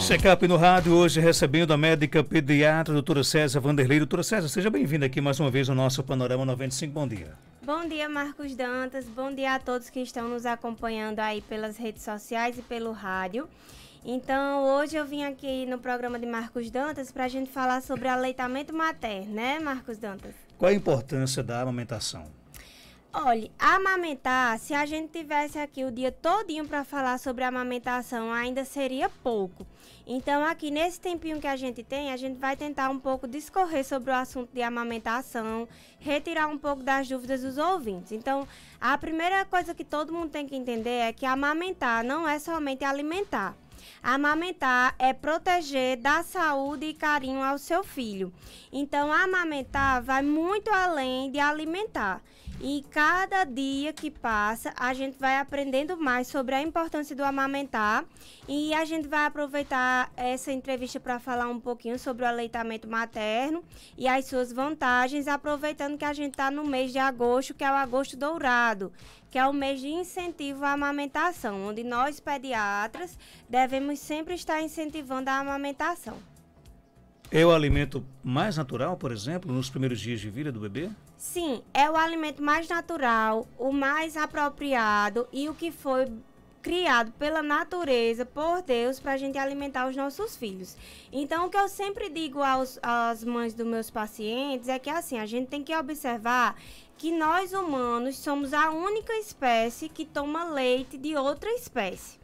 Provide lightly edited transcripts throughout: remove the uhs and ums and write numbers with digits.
Check-up no rádio, hoje recebendo a médica pediatra, doutora Césia Vanderlei. Doutora Césia, seja bem-vinda aqui mais uma vez no nosso Panorama 95. Bom dia. Bom dia, Marcos Dantas. Bom dia a todos que estão nos acompanhando aí pelas redes sociais e pelo rádio. Então, hoje eu vim aqui no programa de Marcos Dantas para a gente falar sobre aleitamento materno, né, Marcos Dantas? Qual a importância da amamentação? Olha, amamentar, se a gente tivesse aqui o dia todinho para falar sobre amamentação, ainda seria pouco. Então, aqui nesse tempinho que a gente tem, a gente vai tentar um pouco discorrer sobre o assunto de amamentação, retirar um pouco das dúvidas dos ouvintes. Então, a primeira coisa que todo mundo tem que entender é que amamentar não é somente alimentar. Amamentar é proteger, dar saúde e carinho ao seu filho. Então, amamentar vai muito além de alimentar. E cada dia que passa, a gente vai aprendendo mais sobre a importância do amamentar. E a gente vai aproveitar essa entrevista para falar um pouquinho sobre o aleitamento materno e as suas vantagens, aproveitando que a gente está no mês de agosto, que é o agosto dourado, que é o mês de incentivo à amamentação, onde nós, pediatras, devemos sempre estar incentivando a amamentação. É o alimento mais natural, por exemplo, nos primeiros dias de vida do bebê? Sim, é o alimento mais natural, o mais apropriado e o que foi criado pela natureza, por Deus, para a gente alimentar os nossos filhos. Então, o que eu sempre digo às mães dos meus pacientes é que, assim, a gente tem que observar que nós humanos somos a única espécie que toma leite de outra espécie.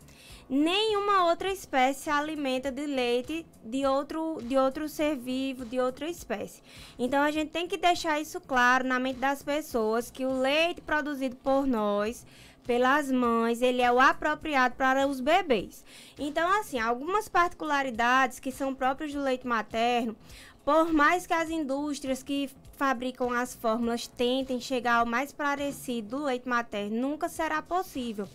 Nenhuma outra espécie se alimenta de leite de outro ser vivo, de outra espécie. Então, a gente tem que deixar isso claro na mente das pessoas, que o leite produzido por nós, pelas mães, ele é o apropriado para os bebês. Então, assim, algumas particularidades que são próprias do leite materno, por mais que as indústrias que fabricam as fórmulas tentem chegar ao mais parecido do leite materno, nunca será possível,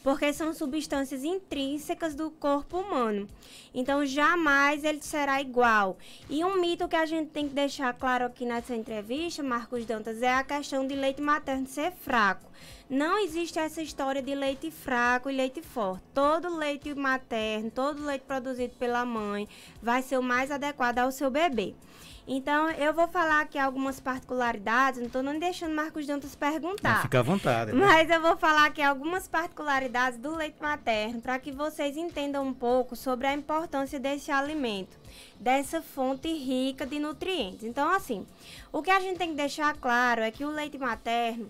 porque são substâncias intrínsecas do corpo humano. Então, jamais ele será igual. E um mito que a gente tem que deixar claro aqui nessa entrevista, Marcos Dantas, é a questão de leite materno ser fraco. Não existe essa história de leite fraco e leite forte. Todo leite materno, todo leite produzido pela mãe vai ser o mais adequado ao seu bebê. Então, eu vou falar aqui algumas particularidades, não estou nem deixando Marcos Dantas perguntar. Fica à vontade. Né? Mas eu vou falar aqui algumas particularidades do leite materno, para que vocês entendam um pouco sobre a importância desse alimento, dessa fonte rica de nutrientes. Então, assim, o que a gente tem que deixar claro é que o leite materno,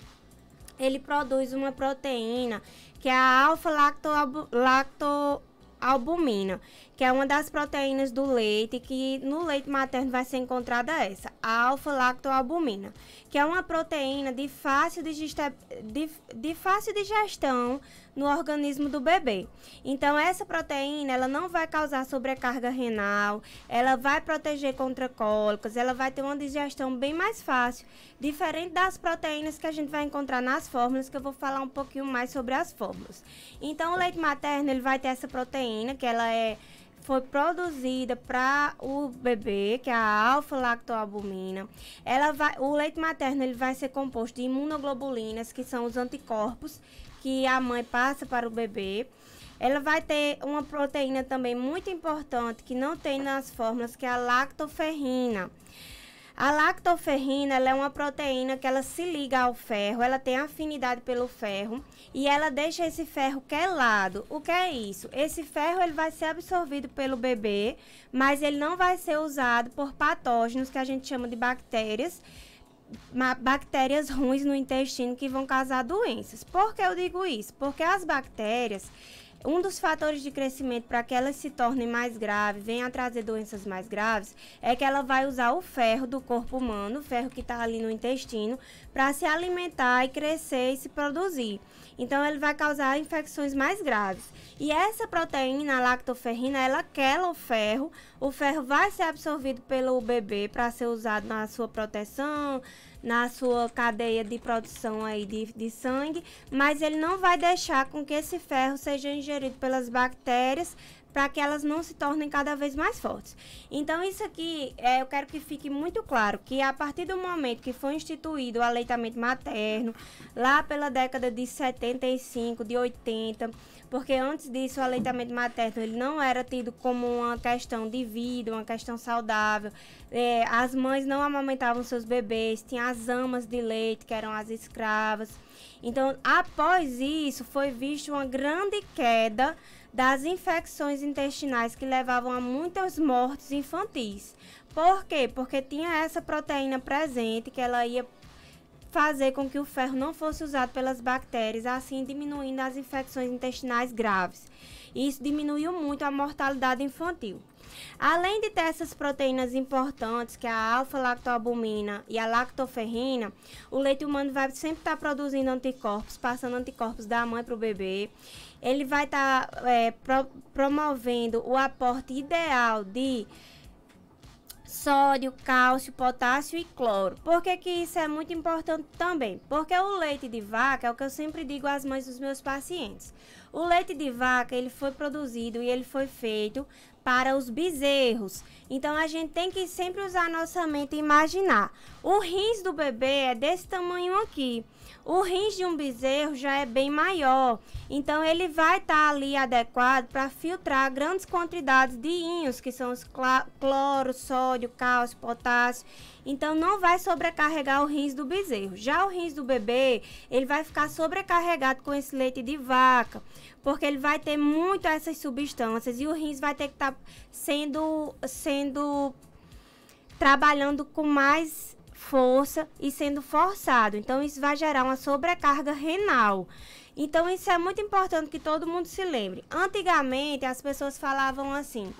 ele produz uma proteína que é a alfa-lactoalbumina, que é uma das proteínas do leite, que no leite materno vai ser encontrada essa, a alfa-lactoalbumina, que é uma proteína de fácil digestão no organismo do bebê. Então, essa proteína, ela não vai causar sobrecarga renal, ela vai proteger contra cólicas, ela vai ter uma digestão bem mais fácil, diferente das proteínas que a gente vai encontrar nas fórmulas, que eu vou falar um pouquinho mais sobre as fórmulas. Então, o leite materno, ele vai ter essa proteína, que ela foi produzida para o bebê, que é a alfa-lactoalbumina. O leite materno, ele vai ser composto de imunoglobulinas, que são os anticorpos que a mãe passa para o bebê. Ela vai ter uma proteína também muito importante, que não tem nas fórmulas, que é a lactoferrina. A lactoferrina, ela é uma proteína que ela se liga ao ferro, ela tem afinidade pelo ferro e ela deixa esse ferro quelado. O que é isso? Esse ferro, ele vai ser absorvido pelo bebê, mas ele não vai ser usado por patógenos, que a gente chama de bactérias ruins no intestino, que vão causar doenças. Por que eu digo isso? Porque as bactérias, um dos fatores de crescimento para que elas se tornem mais graves, venham a trazer doenças mais graves, é que ela vai usar o ferro do corpo humano, o ferro que está ali no intestino, para se alimentar e crescer e se produzir. Então, ele vai causar infecções mais graves. E essa proteína, a lactoferrina, ela quela o ferro vai ser absorvido pelo bebê para ser usado na sua proteção, na sua cadeia de produção aí de sangue, mas ele não vai deixar com que esse ferro seja ingerido pelas bactérias, para que elas não se tornem cada vez mais fortes. Então, isso aqui, eu quero que fique muito claro, que a partir do momento que foi instituído o aleitamento materno, lá pela década de 75, de 80, porque antes disso o aleitamento materno ele não era tido como uma questão de vida, uma questão saudável. As mães não amamentavam seus bebês, tinha as amas de leite, que eram as escravas. Então, após isso, foi visto uma grande queda das infecções intestinais que levavam a muitas mortes infantis. Por quê? Porque tinha essa proteína presente que ela ia fazer com que o ferro não fosse usado pelas bactérias, assim diminuindo as infecções intestinais graves. Isso diminuiu muito a mortalidade infantil. Além de ter essas proteínas importantes, que é a alfa-lactoalbumina e a lactoferrina, o leite humano vai sempre estar produzindo anticorpos, passando anticorpos da mãe para o bebê. Ele vai estar promovendo o aporte ideal de sódio, cálcio, potássio e cloro. Por que que isso é muito importante também? Porque o leite de vaca é o que eu sempre digo às mães dos meus pacientes. O leite de vaca, ele foi produzido e ele foi feito para os bezerros. Então, a gente tem que sempre usar a nossa mente e imaginar. O rins do bebê é desse tamanho aqui. O rins de um bezerro já é bem maior. Então, ele vai estar ali adequado para filtrar grandes quantidades de íons, que são os cloro, sódio, cálcio, potássio. Então, não vai sobrecarregar o rins do bezerro. Já o rins do bebê, ele vai ficar sobrecarregado com esse leite de vaca, porque ele vai ter muito essas substâncias e o rins vai ter que estar trabalhando com mais força e sendo forçado. Então, isso vai gerar uma sobrecarga renal. Então, isso é muito importante que todo mundo se lembre. Antigamente, as pessoas falavam assim: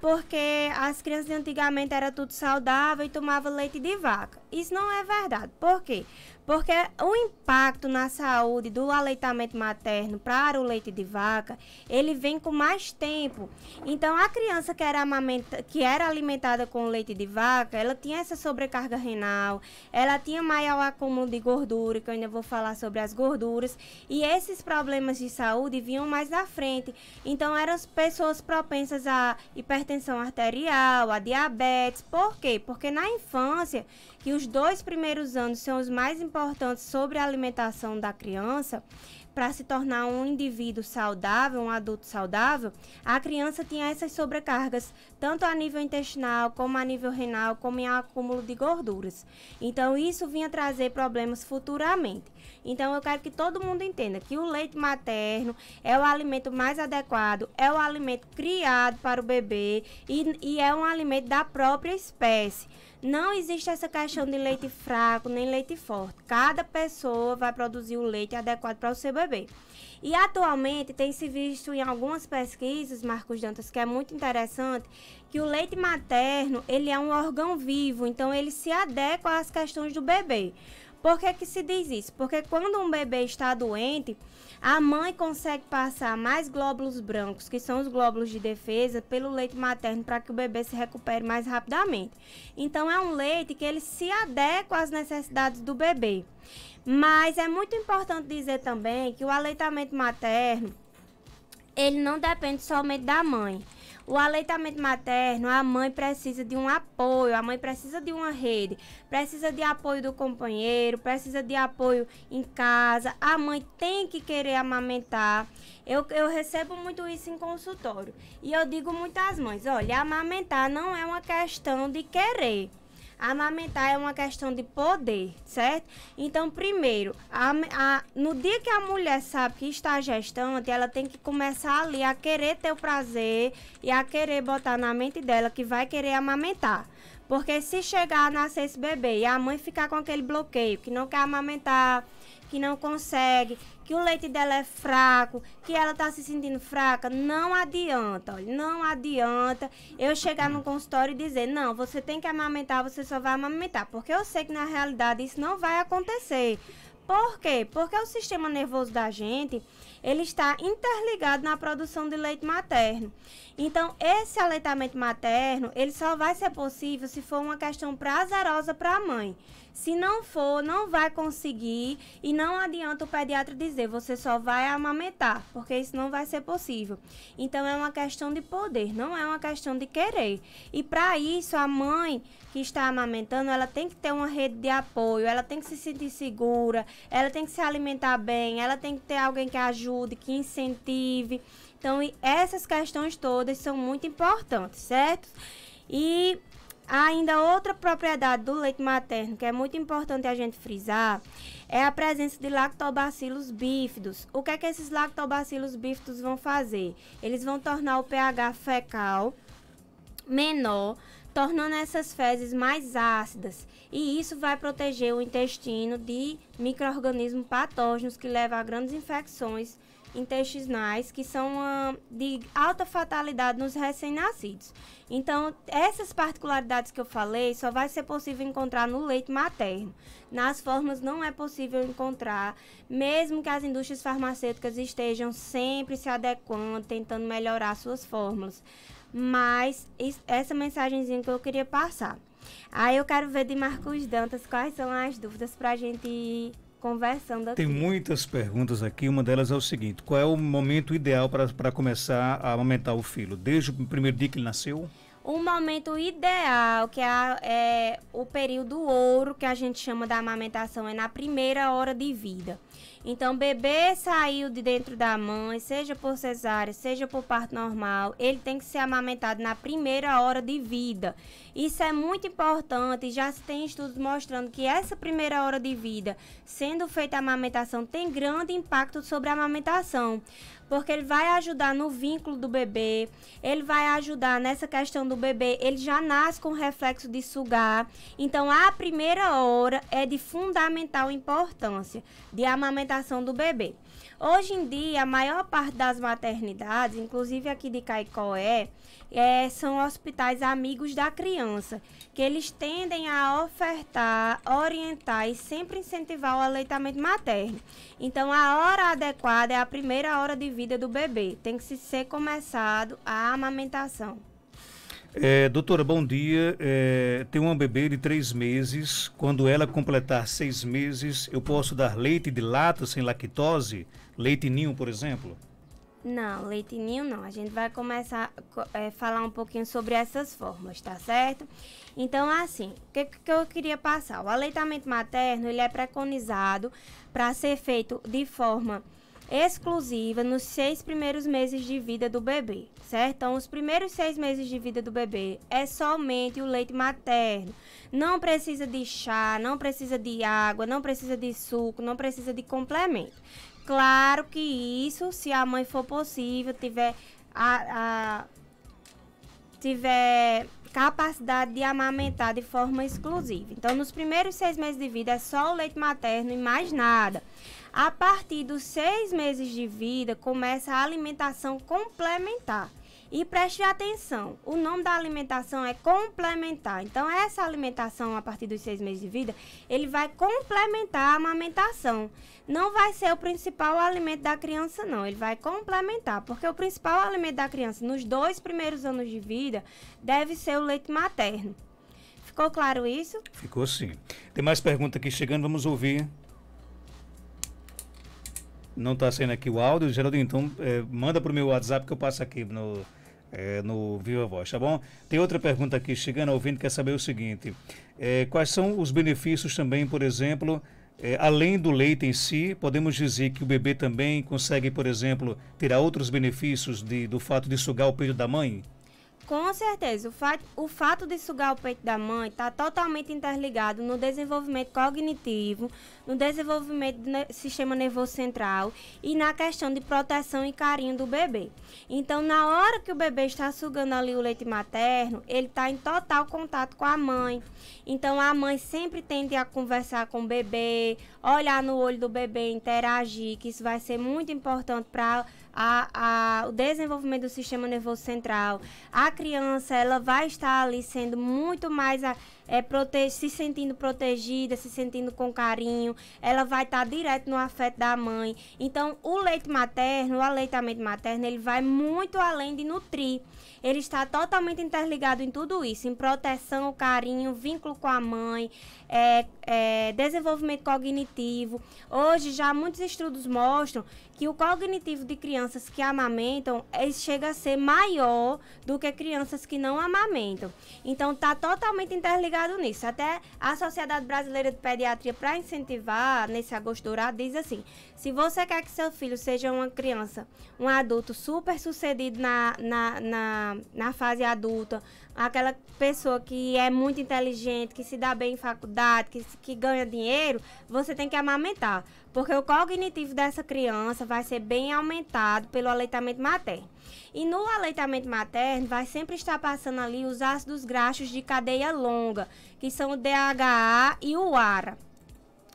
porque as crianças de antigamente era tudo saudável e tomava leite de vaca. Isso não é verdade. Por quê? Porque o impacto na saúde do aleitamento materno para o leite de vaca, ele vem com mais tempo. Então, a criança que era alimentada com leite de vaca, ela tinha essa sobrecarga renal, ela tinha maior acúmulo de gordura, que eu ainda vou falar sobre as gorduras, e esses problemas de saúde vinham mais na frente. Então, eram as pessoas propensas a hipertensão arterial, a diabetes. Por quê? Porque na infância, que os 2 primeiros anos são os mais importantes sobre a alimentação da criança, para se tornar um indivíduo saudável, um adulto saudável, a criança tinha essas sobrecargas, tanto a nível intestinal, como a nível renal, como em acúmulo de gorduras. Então, isso vinha trazer problemas futuramente. Então, eu quero que todo mundo entenda que o leite materno é o alimento mais adequado, é o alimento criado para o bebê e é um alimento da própria espécie. Não existe essa questão de leite fraco nem leite forte. Cada pessoa vai produzir o leite adequado para o seu bebê. E atualmente tem se visto em algumas pesquisas, Marcos Dantas, que é muito interessante, que o leite materno ele é um órgão vivo, então ele se adequa às questões do bebê. Por que que se diz isso? Porque quando um bebê está doente, a mãe consegue passar mais glóbulos brancos, que são os glóbulos de defesa, pelo leite materno para que o bebê se recupere mais rapidamente. Então, é um leite que ele se adequa às necessidades do bebê. Mas é muito importante dizer também que o aleitamento materno, ele não depende somente da mãe. O aleitamento materno, a mãe precisa de um apoio, a mãe precisa de uma rede, precisa de apoio do companheiro, precisa de apoio em casa, a mãe tem que querer amamentar. Eu recebo muito isso em consultório e eu digo muito às mães: olha, amamentar não é uma questão de querer. Amamentar é uma questão de poder, certo? Então, primeiro, no dia que a mulher sabe que está gestante, ela tem que começar ali a querer ter o prazer e a querer botar na mente dela que vai querer amamentar. Porque se chegar a nascer esse bebê e a mãe ficar com aquele bloqueio, que não quer amamentar, que não consegue, que o leite dela é fraco, que ela está se sentindo fraca, não adianta, olha, não adianta eu chegar no consultório e dizer: não, você tem que amamentar, você só vai amamentar, porque eu sei que na realidade isso não vai acontecer. Por quê? Porque o sistema nervoso da gente, ele está interligado na produção de leite materno. Então, esse aleitamento materno, ele só vai ser possível se for uma questão prazerosa para a mãe. Se não for, não vai conseguir e não adianta o pediatra dizer, você só vai amamentar, porque isso não vai ser possível. Então, é uma questão de poder, não é uma questão de querer. E para isso, a mãe que está amamentando, ela tem que ter uma rede de apoio, ela tem que se sentir segura, ela tem que se alimentar bem, ela tem que ter alguém que ajude, que incentive. Então, essas questões todas são muito importantes, certo? E ainda outra propriedade do leite materno, que é muito importante a gente frisar, é a presença de lactobacillus bífidos. O que é que esses lactobacillus bífidos vão fazer? Eles vão tornar o pH fecal menor, tornando essas fezes mais ácidas. E isso vai proteger o intestino de micro-organismos patógenos que levam a grandes infecções intestinais, que são de alta fatalidade nos recém-nascidos. Então, essas particularidades que eu falei só vai ser possível encontrar no leite materno. Nas fórmulas não é possível encontrar, mesmo que as indústrias farmacêuticas estejam sempre se adequando, tentando melhorar suas fórmulas. Mas essa mensagenzinha que eu queria passar. Aí eu quero ver de Marcos Dantas quais são as dúvidas para a gente ir conversando aqui. Tem muitas perguntas aqui, uma delas é o seguinte: qual é o momento ideal para começar a amamentar o filho? Desde o primeiro dia que ele nasceu? O momento ideal, que é o período ouro, que a gente chama da amamentação, é na primeira hora de vida. Então, o bebê saiu de dentro da mãe, seja por cesárea, seja por parto normal, ele tem que ser amamentado na primeira hora de vida. Isso é muito importante, já se tem estudos mostrando que essa primeira hora de vida, sendo feita a amamentação, tem grande impacto sobre a amamentação. Porque ele vai ajudar no vínculo do bebê, ele vai ajudar nessa questão do bebê, ele já nasce com reflexo de sugar. Então, a primeira hora é de fundamental importância de amamentação do bebê. Hoje em dia, a maior parte das maternidades, inclusive aqui de Caicó, são hospitais amigos da criança, que eles tendem a ofertar, orientar e sempre incentivar o aleitamento materno. Então, a hora adequada é a primeira hora de vida do bebê. Tem que ser começado a amamentação. Doutora, bom dia. Tem uma bebê de 3 meses. Quando ela completar 6 meses, eu posso dar leite de lata sem lactose? Leite ninho, por exemplo? Não, leite ninho não. A gente vai começar a falar um pouquinho sobre essas fórmulas, tá certo? Então, assim, o que eu queria passar? O aleitamento materno, ele é preconizado para ser feito de forma exclusiva nos 6 primeiros meses de vida do bebê, certo? Então, os primeiros 6 meses de vida do bebê é somente o leite materno. Não precisa de chá, não precisa de água, não precisa de suco, não precisa de complemento. Claro que isso, se a mãe for possível, tiver capacidade de amamentar de forma exclusiva. Então, nos primeiros 6 meses de vida é só o leite materno e mais nada. A partir dos 6 meses de vida, começa a alimentação complementar. E preste atenção, o nome da alimentação é complementar. Então, essa alimentação, a partir dos 6 meses de vida, ele vai complementar a amamentação. Não vai ser o principal alimento da criança, não. Ele vai complementar, porque o principal alimento da criança, nos 2 primeiros anos de vida, deve ser o leite materno. Ficou claro isso? Ficou sim. Tem mais pergunta aqui chegando, vamos ouvir. Não está saindo aqui o áudio, Geraldinho, então manda para o meu WhatsApp que eu passo aqui no Viva Voz, tá bom? Tem outra pergunta aqui chegando, ouvindo, quer saber o seguinte: quais são os benefícios também, por exemplo, além do leite em si, podemos dizer que o bebê também consegue, por exemplo, ter outros benefícios do fato de sugar o peito da mãe? Com certeza, o fato de sugar o peito da mãe está totalmente interligado no desenvolvimento cognitivo, no desenvolvimento do sistema nervoso central e na questão de proteção e carinho do bebê. Então, na hora que o bebê está sugando ali o leite materno, ele está em total contato com a mãe. Então, a mãe sempre tende a conversar com o bebê, olhar no olho do bebê, interagir, que isso vai ser muito importante para o desenvolvimento do sistema nervoso central. A criança, ela vai estar ali sendo muito mais se sentindo protegida, se sentindo com carinho, ela vai estar direto no afeto da mãe. Então, o leite materno, o aleitamento materno, ele vai muito além de nutrir. Ele está totalmente interligado em tudo isso, em proteção, carinho, vínculo com a mãe, desenvolvimento cognitivo. Hoje, já muitos estudos mostram que o cognitivo de crianças que amamentam chega a ser maior do que crianças que não amamentam. Então, está totalmente interligado nisso. Até a Sociedade Brasileira de Pediatria, para incentivar nesse agosto dourado, diz assim: se você quer que seu filho seja uma criança, um adulto super sucedido na fase adulta, aquela pessoa que é muito inteligente, que se dá bem em faculdade, que ganha dinheiro, você tem que amamentar. Porque o cognitivo dessa criança vai ser bem aumentado pelo aleitamento materno. E no aleitamento materno vai sempre estar passando ali os ácidos graxos de cadeia longa, que são o DHA e o ARA.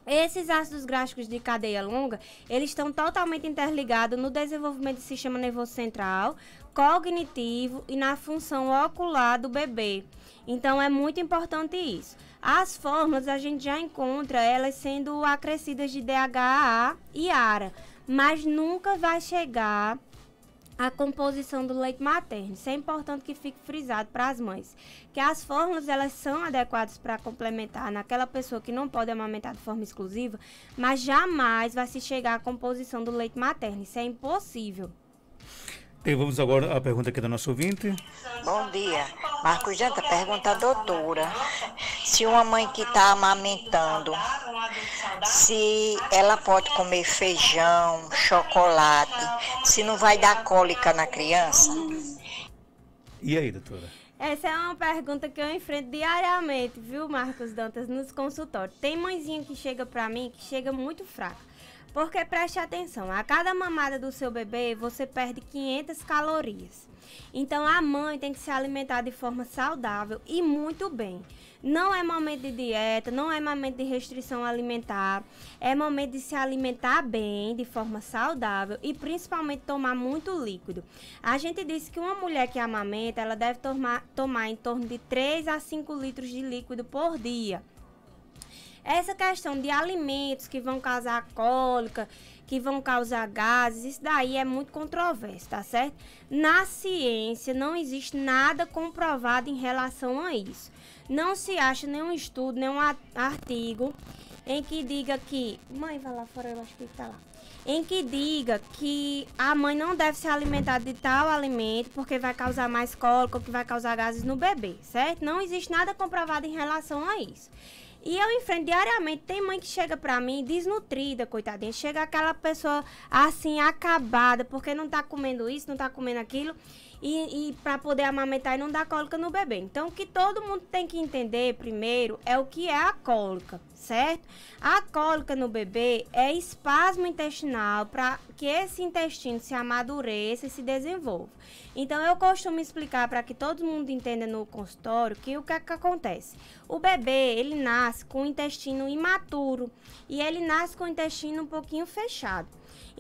Esses ácidos graxos de cadeia longa, eles estão totalmente interligados no desenvolvimento do sistema nervoso central, cognitivo e na função ocular do bebê. Então, é muito importante isso. As fórmulas, a gente já encontra elas sendo acrescidas de DHA e ARA, mas nunca vai chegar a composição do leite materno. Isso é importante que fique frisado para as mães, que as fórmulas elas são adequadas para complementar naquela pessoa que não pode amamentar de forma exclusiva, mas jamais vai se chegar à composição do leite materno. Isso é impossível. E vamos agora à pergunta aqui da nossa ouvinte. Bom dia. Marcos Janta pergunta à doutora se uma mãe que está amamentando, se ela pode comer feijão, chocolate, se não vai dar cólica na criança. E aí, doutora? Essa é uma pergunta que eu enfrento diariamente, viu, Marcos Dantas, nos consultórios. Tem mãezinha que chega pra mim, que chega muito fraca. Porque, preste atenção, a cada mamada do seu bebê, você perde 500 calorias. Então, a mãe tem que se alimentar de forma saudável e muito bem. Não é momento de dieta, não é momento de restrição alimentar. É momento de se alimentar bem, de forma saudável e principalmente tomar muito líquido. A gente disse que uma mulher que amamenta, ela deve tomar em torno de 3 a 5 litros de líquido por dia. Essa questão de alimentos que vão causar cólica, que vão causar gases, isso daí é muito controverso, tá certo? Na ciência não existe nada comprovado em relação a isso. Não se acha nenhum estudo, nenhum artigo em que diga que... Mãe, vai lá fora, eu acho que tá lá. Em que diga que a mãe não deve se alimentar de tal alimento porque vai causar mais cólica ou que vai causar gases no bebê, certo? Não existe nada comprovado em relação a isso. E eu enfrento diariamente, tem mãe que chega pra mim desnutrida, coitadinha. Chega aquela pessoa assim, acabada, porque não tá comendo isso, não tá comendo aquilo. E para poder amamentar e não dar cólica no bebê. Então, o que todo mundo tem que entender primeiro é o que é a cólica, certo? A cólica no bebê é espasmo intestinal para que esse intestino se amadureça e se desenvolva. Então, eu costumo explicar para que todo mundo entenda no consultório que o que é que acontece. O bebê, ele nasce com o intestino imaturo e ele nasce com o intestino um pouquinho fechado.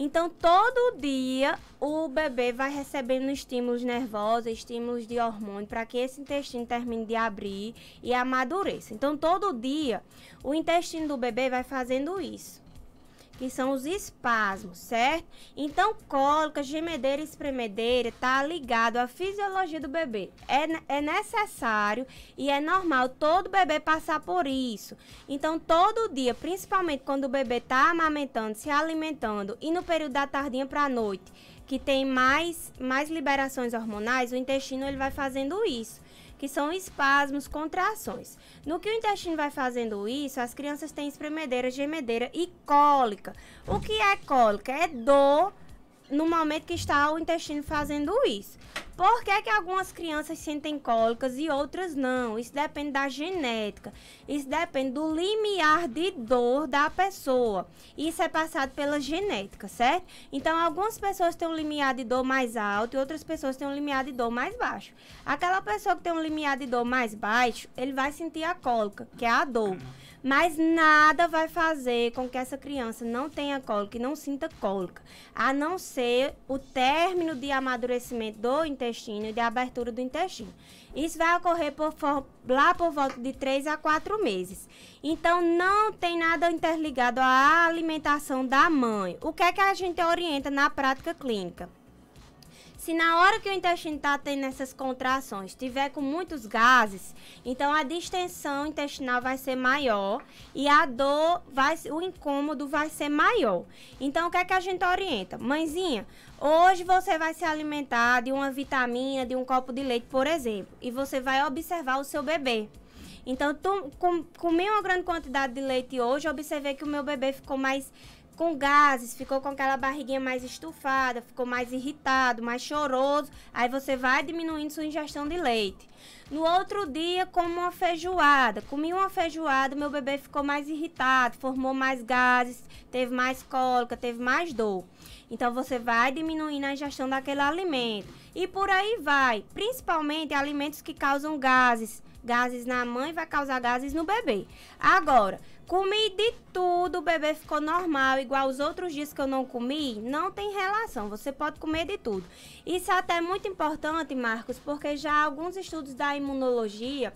Então, todo dia, o bebê vai recebendo estímulos nervosos, estímulos de hormônio, para que esse intestino termine de abrir e amadureça. Então, todo dia, o intestino do bebê vai fazendo isso, que são os espasmos, certo? Então, cólica, gemedeira e espremedeira está ligado à fisiologia do bebê. É necessário e é normal todo bebê passar por isso. Então, todo dia, principalmente quando o bebê está amamentando, se alimentando e no período da tardinha para a noite, que tem mais liberações hormonais, o intestino ele vai fazendo isso, que são espasmos, contrações. No que o intestino vai fazendo isso, as crianças têm espremedeira, gemedeira e cólica. O que é cólica? É dor no momento que está o intestino fazendo isso. Por que que algumas crianças sentem cólicas e outras não? Isso depende da genética. Isso depende do limiar de dor da pessoa. Isso é passado pela genética, certo? Então, algumas pessoas têm um limiar de dor mais alto e outras pessoas têm um limiar de dor mais baixo. Aquela pessoa que tem um limiar de dor mais baixo, ele vai sentir a cólica, que é a dor. Mas nada vai fazer com que essa criança não tenha cólica e não sinta cólica, a não ser o término de amadurecimento do intestino intestino e de abertura do intestino. Isso vai ocorrer lá por volta de 3 a 4 meses. Então, não tem nada interligado à alimentação da mãe. O que é que a gente orienta na prática clínica? Se na hora que o intestino está tendo essas contrações, tiver com muitos gases, então a distensão intestinal vai ser maior e a dor, o incômodo vai ser maior. Então, o que é que a gente orienta? Mãezinha, hoje você vai se alimentar de uma vitamina, de um copo de leite, por exemplo, e você vai observar o seu bebê. Então, comi uma grande quantidade de leite hoje, observei que o meu bebê ficou mais com gases, ficou com aquela barriguinha mais estufada, ficou mais irritado, mais choroso, aí você vai diminuindo sua ingestão de leite. No outro dia, como uma feijoada, comi uma feijoada, meu bebê ficou mais irritado, formou mais gases, teve mais cólica, teve mais dor. Então, você vai diminuindo a ingestão daquele alimento. E por aí vai, principalmente alimentos que causam gases. Gases na mãe vai causar gases no bebê. Agora, comi de tudo, o bebê ficou normal, igual os outros dias que eu não comi, não tem relação, você pode comer de tudo. Isso é até muito importante, Marcos, porque já alguns estudos da imunologia,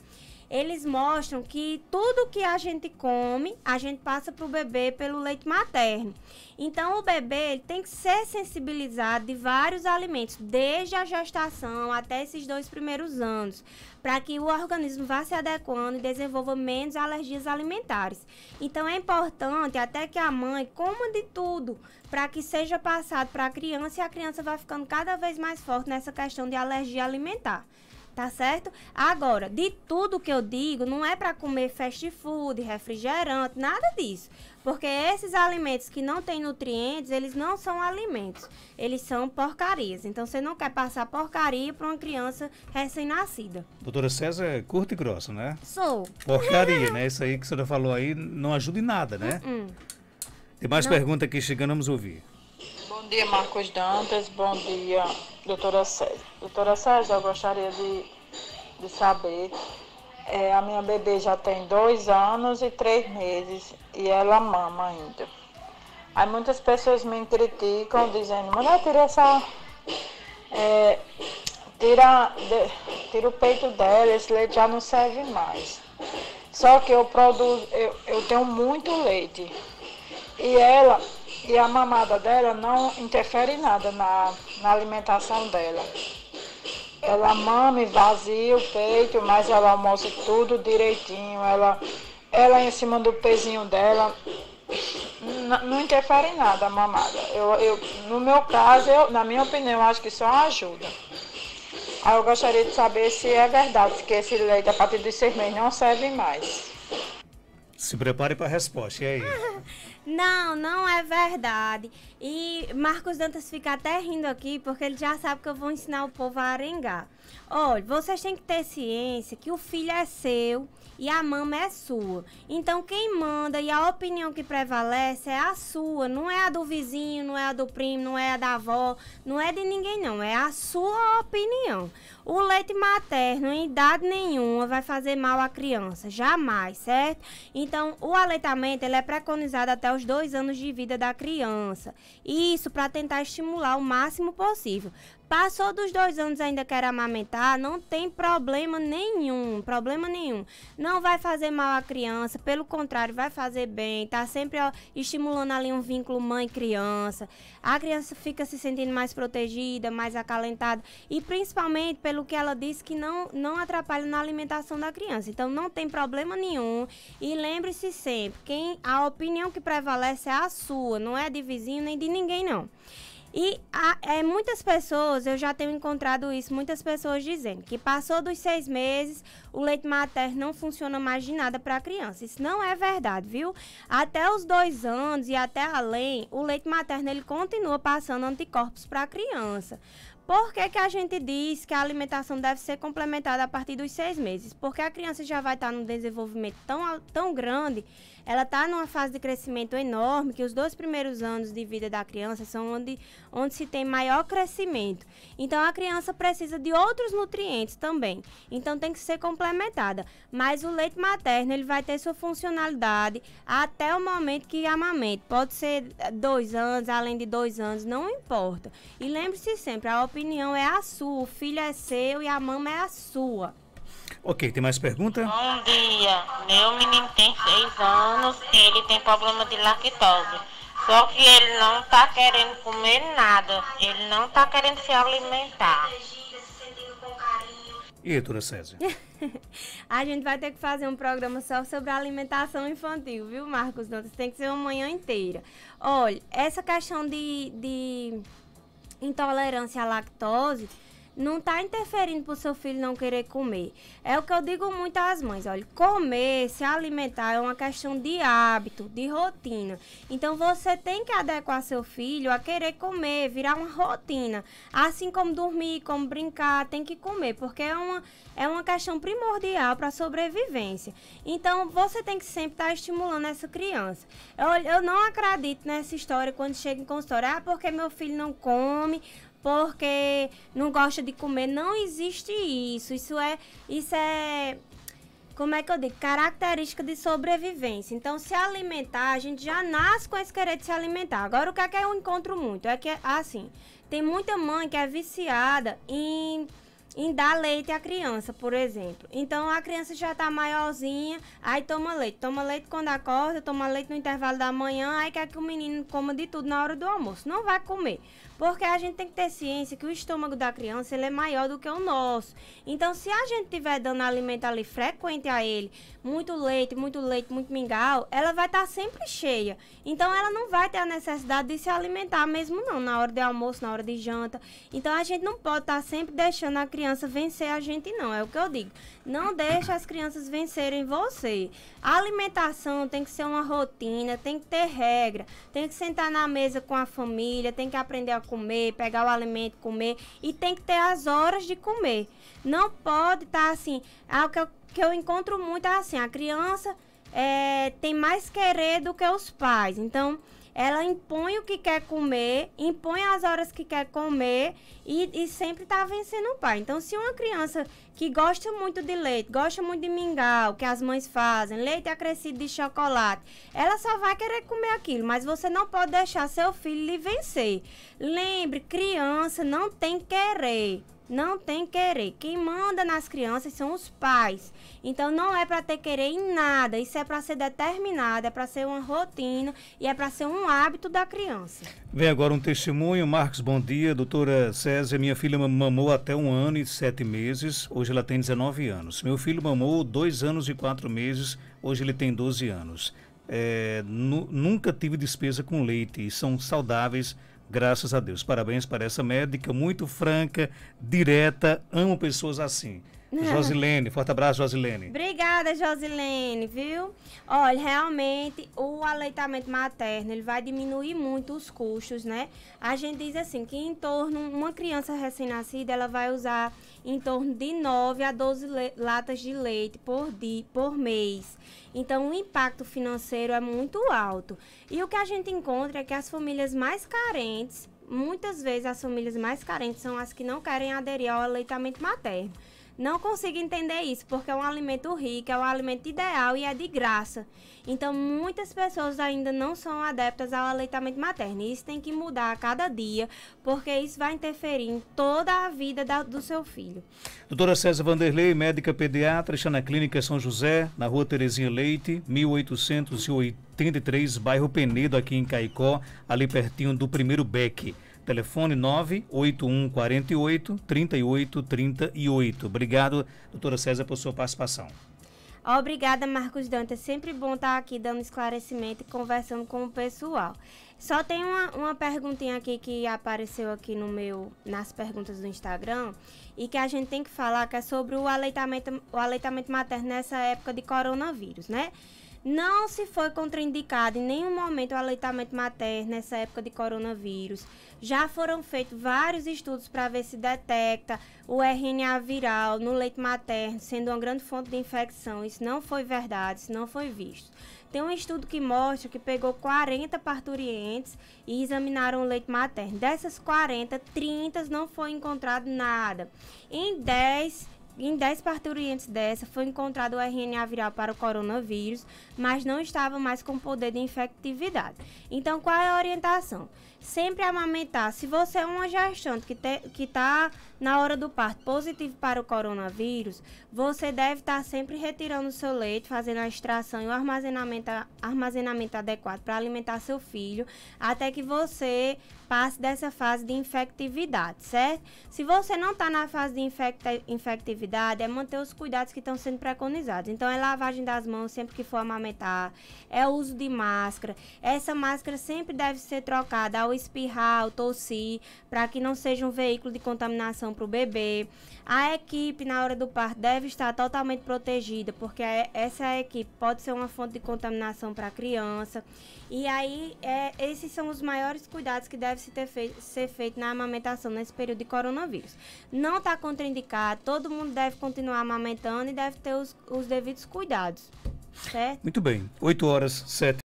eles mostram que tudo que a gente come, a gente passa para o bebê pelo leite materno. Então, o bebê ele tem que ser sensibilizado de vários alimentos, desde a gestação até esses 2 primeiros anos, para que o organismo vá se adequando e desenvolva menos alergias alimentares. Então, é importante até que a mãe coma de tudo, para que seja passado para a criança e a criança vai ficando cada vez mais forte nessa questão de alergia alimentar. Tá certo? Agora, de tudo que eu digo, não é para comer fast food, refrigerante, nada disso. Porque esses alimentos que não têm nutrientes, eles não são alimentos. Eles são porcarias. Então, você não quer passar porcaria para uma criança recém-nascida. Doutora César é curta e grossa, né? Sou. Porcaria, né? Isso aí que a senhora falou aí não ajuda em nada, né? Tem mais perguntas aqui chegando, vamos ouvir. Bom dia, Marcos Dantas. Bom dia, doutora César. Doutora César, eu gostaria de saber, a minha bebê já tem 2 anos e 3 meses e ela mama ainda. Aí muitas pessoas me criticam dizendo, mulher, tira o peito dela, esse leite já não serve mais. Só que eu tenho muito leite e a mamada dela não interfere em nada na alimentação dela. Ela mama e vazia o peito, mas ela almoça tudo direitinho. Ela em cima do pezinho dela, não interfere em nada a mamada. No meu caso, na minha opinião, eu acho que só ajuda. Aí eu gostaria de saber se é verdade que esse leite a partir dos 6 meses não serve mais. Se prepare para a resposta, e aí? Não é verdade. E Marcos Dantas fica até rindo aqui, porque ele já sabe que eu vou ensinar o povo a arengar. Olha, vocês têm que ter ciência que o filho é seu e a mama é sua. Então, quem manda e a opinião que prevalece é a sua, não é a do vizinho, não é a do primo, não é a da avó, não é de ninguém não, é a sua opinião. O leite materno, em idade nenhuma, vai fazer mal à criança, jamais, certo? Então, o aleitamento, ele é preconizado até os 2 anos de vida da criança. Isso para tentar estimular o máximo possível. Passou dos 2 anos e ainda quer amamentar, não tem problema nenhum. Não vai fazer mal à criança, pelo contrário, vai fazer bem. Tá sempre estimulando ali um vínculo mãe-criança. A criança fica se sentindo mais protegida, mais acalentada. E principalmente pelo que ela disse que não atrapalha na alimentação da criança. Então não tem problema nenhum. E lembre-se sempre, a opinião que prevalece é a sua, não é de vizinho nem de ninguém não. E muitas pessoas, eu já tenho encontrado isso, muitas pessoas dizendo que passou dos 6 meses, o leite materno não funciona mais de nada para a criança. Isso não é verdade, viu? Até os 2 anos e até além, o leite materno ele continua passando anticorpos para a criança. Por que a gente diz que a alimentação deve ser complementada a partir dos 6 meses? Porque a criança já vai estar num desenvolvimento tão grande, ela está numa fase de crescimento enorme, que os 2 primeiros anos de vida da criança são onde se tem maior crescimento. Então, a criança precisa de outros nutrientes também. Então, tem que ser complementada. Mas o leite materno, ele vai ter sua funcionalidade até o momento que amamente. Pode ser 2 anos, além de 2 anos, não importa. E lembre-se sempre, a opinião é a sua, o filho é seu e a mama é a sua. Ok, tem mais pergunta? Bom dia, meu menino tem 6 anos e ele tem problema de lactose. Só que ele não tá querendo comer nada, ele não tá querendo se alimentar. E aí, doutora Césia? A gente vai ter que fazer um programa só sobre a alimentação infantil, viu, Marcos Dantas? Tem que ser uma manhã inteira. Olha, essa questão de intolerância à lactose não está interferindo para o seu filho não querer comer. É o que eu digo muito às mães, olha, comer, se alimentar é uma questão de hábito, de rotina. Então, você tem que adequar seu filho a querer comer, virar uma rotina. Assim como dormir, como brincar, tem que comer, porque é uma questão primordial para a sobrevivência. Então, você tem que sempre estar estimulando essa criança. Eu não acredito nessa história quando chega em consultório, porque meu filho não come, porque não gosta de comer. Não existe isso. Isso é, como é que eu digo? Característica de sobrevivência. Então, se alimentar, a gente já nasce com esse querer de se alimentar. Agora, o que é que eu encontro muito? É que, assim, tem muita mãe que é viciada em dar leite à criança, por exemplo. Então, a criança já tá maiorzinha, aí toma leite. Toma leite quando acorda, toma leite no intervalo da manhã, aí quer que o menino coma de tudo na hora do almoço. Não vai comer. Porque a gente tem que ter ciência que o estômago da criança, ele é maior do que o nosso. Então, se a gente estiver dando alimento ali frequente a ele, muito leite, muito mingau, ela vai estar sempre cheia. Então, ela não vai ter a necessidade de se alimentar mesmo não, na hora de almoço, na hora de janta. Então, a gente não pode estar sempre deixando a criança vencer a gente não, é o que eu digo. Não deixe as crianças vencerem você. A alimentação tem que ser uma rotina, tem que ter regra, tem que sentar na mesa com a família, tem que aprender a comer, pegar o alimento, comer, e tem que ter as horas de comer. Não pode estar assim, que eu encontro muito é assim, a criança tem mais querer do que os pais. Então, ela impõe o que quer comer, impõe as horas que quer comer e sempre está vencendo o pai. Então, se uma criança que gosta muito de leite, gosta muito de mingau, que as mães fazem, leite acrescido de chocolate, ela só vai querer comer aquilo, mas você não pode deixar seu filho lhe vencer. Lembre, criança não tem querer. Não tem querer. Quem manda nas crianças são os pais. Então, não é para ter querer em nada. Isso é para ser determinado, é para ser uma rotina e é para ser um hábito da criança. Vem agora um testemunho. Marcos, bom dia. Doutora Césia, minha filha mamou até 1 ano e 7 meses. Hoje ela tem 19 anos. Meu filho mamou 2 anos e 4 meses. Hoje ele tem 12 anos. Nunca tive despesa com leite e são saudáveis. Graças a Deus. Parabéns para essa médica, muito franca, direta. Amo pessoas assim. Josilene, forte abraço, Josilene. Obrigada, Josilene, viu? Olha, realmente, o aleitamento materno, ele vai diminuir muito os custos, né? A gente diz assim, que em torno, uma criança recém-nascida, ela vai usar em torno de 9 a 12 latas de leite por mês. Então, o impacto financeiro é muito alto. E o que a gente encontra é que as famílias mais carentes, muitas vezes as famílias mais carentes são as que não querem aderir ao aleitamento materno. Não consigo entender isso, porque é um alimento rico, é um alimento ideal e é de graça. Então, muitas pessoas ainda não são adeptas ao aleitamento materno. E isso tem que mudar a cada dia, porque isso vai interferir em toda a vida do seu filho. Doutora Césia Vanderlei, médica pediatra, está na Clínica São José, na Rua Terezinha Leite, 1883, bairro Penedo, aqui em Caicó, ali pertinho do primeiro BEC. Telefone 98148-3838. Obrigado, doutora Césia, por sua participação. Obrigada, Marcos Dantas. É sempre bom estar aqui dando esclarecimento e conversando com o pessoal. Só tem uma perguntinha aqui que apareceu aqui nas perguntas do Instagram e que a gente tem que falar, que é sobre o aleitamento materno nessa época de coronavírus, né? Não se foi contraindicado em nenhum momento o aleitamento materno nessa época de coronavírus. Já foram feitos vários estudos para ver se detecta o RNA viral no leite materno, sendo uma grande fonte de infecção. Isso não foi verdade, isso não foi visto. Tem um estudo que mostra que pegou 40 parturientes e examinaram o leite materno. Dessas 40, 30 não foi encontrado nada. Em 10 parturientes dessa foi encontrado o RNA viral para o coronavírus, mas não estava mais com poder de infectividade. Então, qual é a orientação? Sempre amamentar. Se você é uma gestante que está na hora do parto positivo para o coronavírus, você deve estar sempre retirando o seu leite, fazendo a extração e o armazenamento adequado para alimentar seu filho, até que você passe dessa fase de infectividade, certo? Se você não está na fase de infectividade, é manter os cuidados que estão sendo preconizados. Então, é lavagem das mãos sempre que for amamentar, é o uso de máscara. Essa máscara sempre deve ser trocada ao espirrar, ao tossir, para que não seja um veículo de contaminação para o bebê. A equipe, na hora do parto, deve estar totalmente protegida, porque essa equipe pode ser uma fonte de contaminação para a criança. E aí, esses são os maiores cuidados que devem ser feitos na amamentação nesse período de coronavírus. Não está contraindicado, todo mundo deve continuar amamentando e deve ter os devidos cuidados, certo? Muito bem, 8h07.